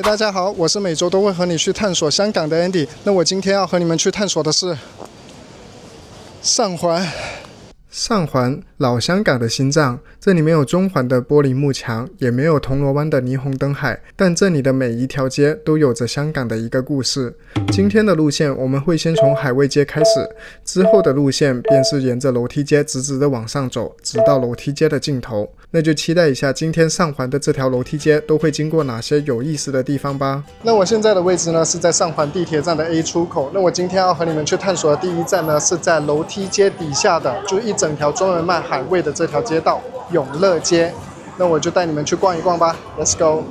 大家好，我是每周都会和你去探索香港的 Andy。那我今天要和你们去探索的是上环。上环，老香港的心脏，这里没有中环的玻璃幕墙，也没有铜锣湾的霓虹灯海，但这里的每一条街都有着香港的一个故事。今天的路线我们会先从海味街开始，之后的路线便是沿着楼梯街直直的往上走，直到楼梯街的尽头。那就期待一下今天上环的这条楼梯街都会经过哪些有意思的地方吧。那我现在的位置呢是在上环地铁站的 A 出口。那我今天要和你们去探索的第一站呢是在楼梯街底下的，就一整条专门卖海味的这条街道永乐街。那我就带你们去逛一逛吧 ，Let's go。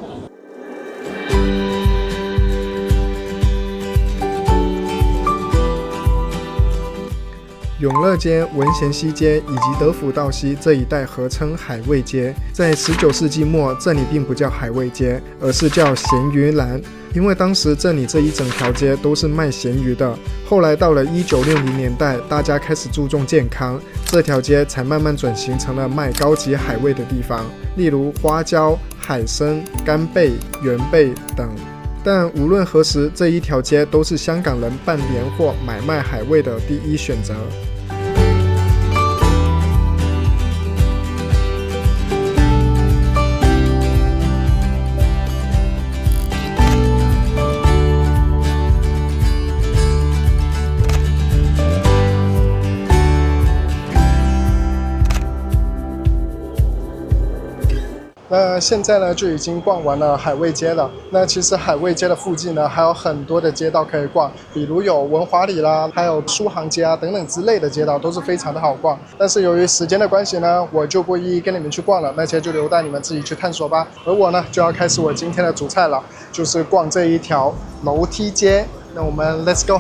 永乐街、文贤西街以及德辅道西这一带合称海味街。在19世纪末，这里并不叫海味街，而是叫咸鱼栏，因为当时这里这一整条街都是卖咸鱼的。后来到了1960年代，大家开始注重健康，这条街才慢慢转型成了卖高级海味的地方，例如花椒、海参、干贝、元贝等。但无论何时，这一条街都是香港人办年货、买卖海味的第一选择。那现在呢就已经逛完了海味街了。那其实海味街的附近呢还有很多的街道可以逛，比如有文华里啦，还有书行街啊等等之类的街道都是非常的好逛。但是由于时间的关系呢，我就不一一跟你们去逛了，那些就留待你们自己去探索吧。而我呢就要开始我今天的主菜了，就是逛这一条楼梯街。那我们 Let's go。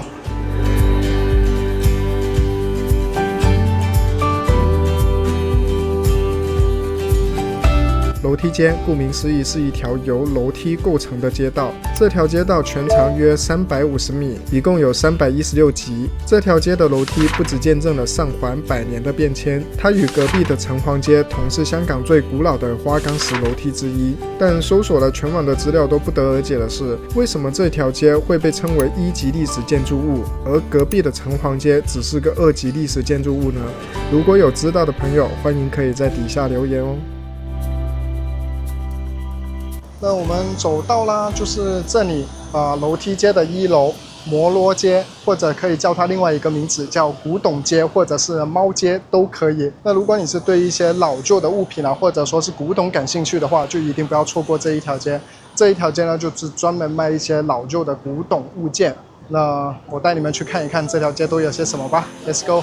楼梯街顾名思义是一条由楼梯构成的街道，这条街道全长约350米，一共有316级。这条街的楼梯不只见证了上环100年的变迁，它与隔壁的城隍街同是香港最古老的花岗石楼梯之一。但搜索了全网的资料都不得而解的是，为什么这条街会被称为1级历史建筑物，而隔壁的城隍街只是个2级历史建筑物呢？如果有知道的朋友，欢迎可以在底下留言哦。那我们走到啦，就是这里楼梯街的1楼摩罗街，或者可以叫它另外一个名字叫古董街，或者是猫街都可以。那如果你是对一些老旧的物品啊，或者说是古董感兴趣的话，就一定不要错过这一条街。这一条街呢，就是专门卖一些老旧的古董物件。那我带你们去看一看这条街都有些什么吧 ，Let's go。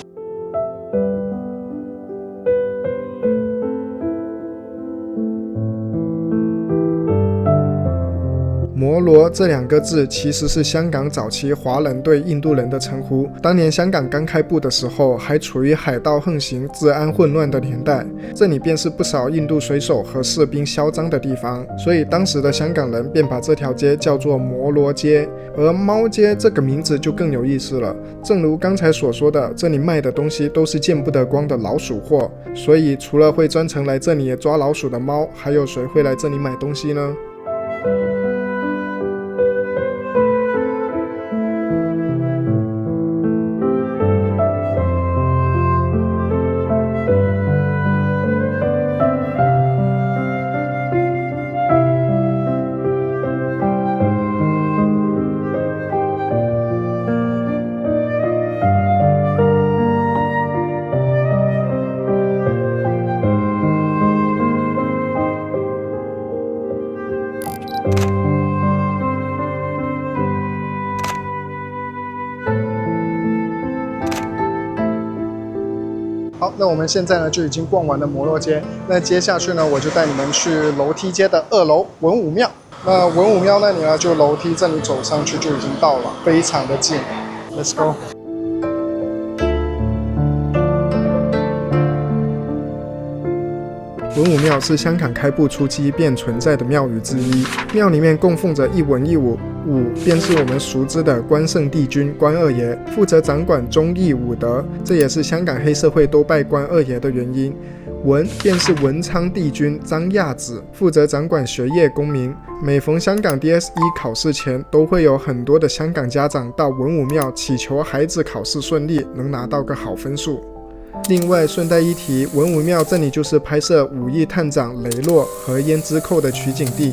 摩罗这2个字其实是香港早期华人对印度人的称呼。当年香港刚开埠的时候，还处于海盗横行、治安混乱的年代，这里便是不少印度水手和士兵嚣张的地方，所以当时的香港人便把这条街叫做摩罗街。而猫街这个名字就更有意思了，正如刚才所说的，这里卖的东西都是见不得光的老鼠货，所以除了会专程来这里抓老鼠的猫，还有谁会来这里买东西呢？好，那我们现在呢就已经逛完了摩罗街，那接下去呢我就带你们去楼梯街的2楼文武庙。那文武庙那里呢，就楼梯这里走上去就已经到了，非常的近。Let's go。文武庙是香港开埠初期便存在的庙宇之一，庙里面供奉着一文一武，武便是我们熟知的关圣帝君关二爷，负责掌管忠义武德，这也是香港黑社会都拜关二爷的原因。文便是文昌帝君张亚子，负责掌管学业公民。每逢香港 DSE 考试前，都会有很多的香港家长到文武庙祈求孩子考试顺利，能拿到个好分数。另外顺带一提，文武庙这里就是拍摄武义探长雷洛和胭脂扣的取景地。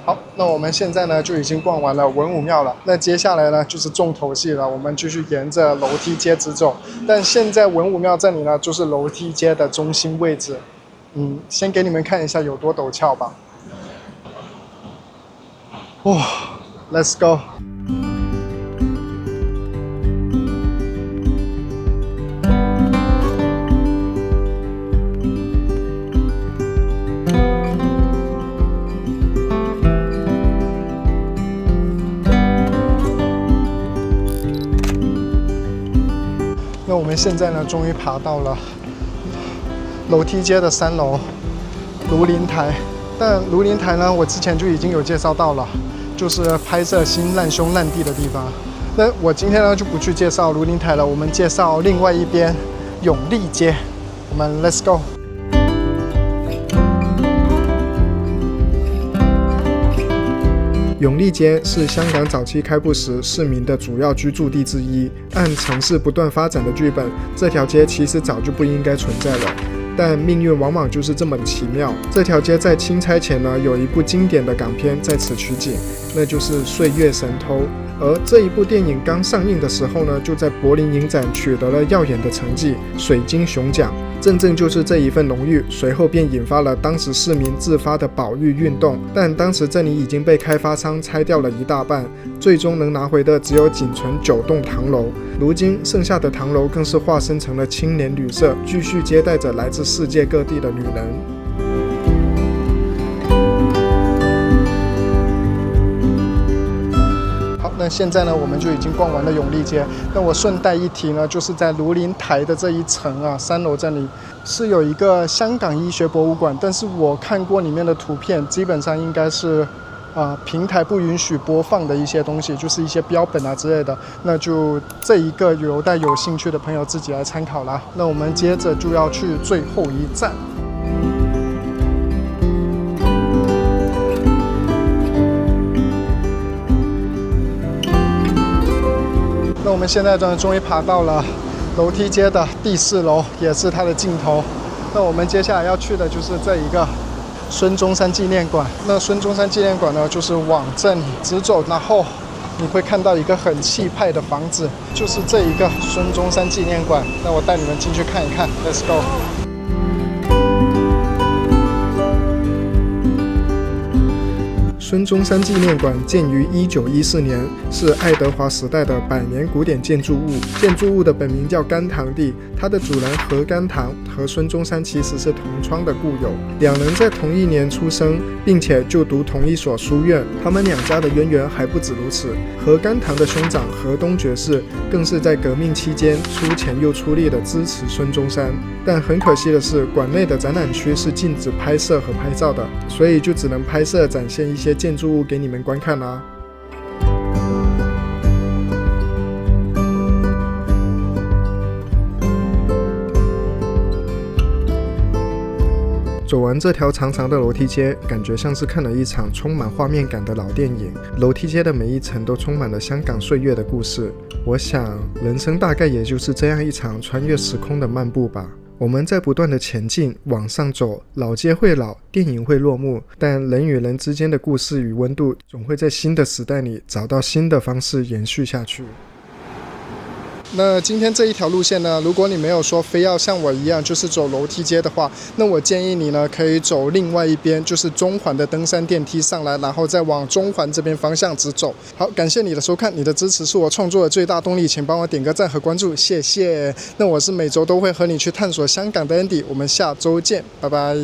好，那我们现在呢就已经逛完了文武庙了。那接下来呢就是重头戏了，我们继续沿着楼梯街直走。但现在文武庙这里呢就是楼梯街的中心位置。先给你们看一下有多陡峭吧。哇，Let's go。那我们现在呢，终于爬到了楼梯街的3楼庐陵台。但庐陵台呢，我之前就已经有介绍到了，就是拍摄新烂兄烂弟的地方。那我今天呢就不去介绍庐陵台了，我们介绍另外一边永利街。我们 Let's go。永利街是香港早期开埠时市民的主要居住地之一。按城市不断发展的剧本，这条街其实早就不应该存在了。但命运往往就是这么奇妙。这条街在清拆前呢，有一部经典的港片在此取景，那就是《岁月神偷》。而这一部电影刚上映的时候呢，就在柏林影展取得了耀眼的成绩——水晶熊奖。正就是这一份荣誉，随后便引发了当时市民自发的保育运动。但当时这里已经被开发商拆掉了一大半，最终能拿回的只有仅存9栋唐楼。如今剩下的唐楼更是化身成了青年旅社，继续接待着来自世界各地的旅人。那现在呢，我们就已经逛完了永利街。那我顺带一提呢，就是在庐陵台的这一层啊，3楼这里是有一个香港医学博物馆，但是我看过里面的图片，基本上应该是平台不允许播放的一些东西，就是一些标本啊之类的。那就这一个留待有兴趣的朋友自己来参考啦。那我们接着就要去最后一站。那我们现在终于爬到了楼梯街的第4楼，也是它的尽头。那我们接下来要去的就是这一个孙中山纪念馆。那孙中山纪念馆呢，就是往这里直走，然后你会看到一个很气派的房子，就是这一个孙中山纪念馆。那我带你们进去看一看 ，Let's go。孙中山纪念馆建于1914年，是爱德华时代的100年古典建筑物。建筑物的本名叫甘堂地，它的主人何甘堂和孙中山其实是同窗的故友，两人在同一年出生，并且就读同一所书院。他们两家的渊源还不止如此，何甘堂的兄长何东爵士更是在革命期间出钱又出力的支持孙中山。但很可惜的是，馆内的展览区是禁止拍摄和拍照的，所以就只能拍摄展现一些建筑物给你们观看啦。走完这条长长的楼梯街，感觉像是看了一场充满画面感的老电影。楼梯街的每一层都充满了香港岁月的故事。我想，人生大概也就是这样一场穿越时空的漫步吧。我们在不断的前进，往上走，老街会老，电影会落幕，但人与人之间的故事与温度，总会在新的时代里找到新的方式延续下去。那今天这一条路线呢，如果你没有说非要像我一样就是走楼梯街的话，那我建议你呢可以走另外一边，就是中环的登山电梯上来，然后再往中环这边方向直走。好，感谢你的收看，你的支持是我创作的最大动力，请帮我点个赞和关注，谢谢。那我是每周都会和你去探索香港的 Andy， 我们下周见，拜拜。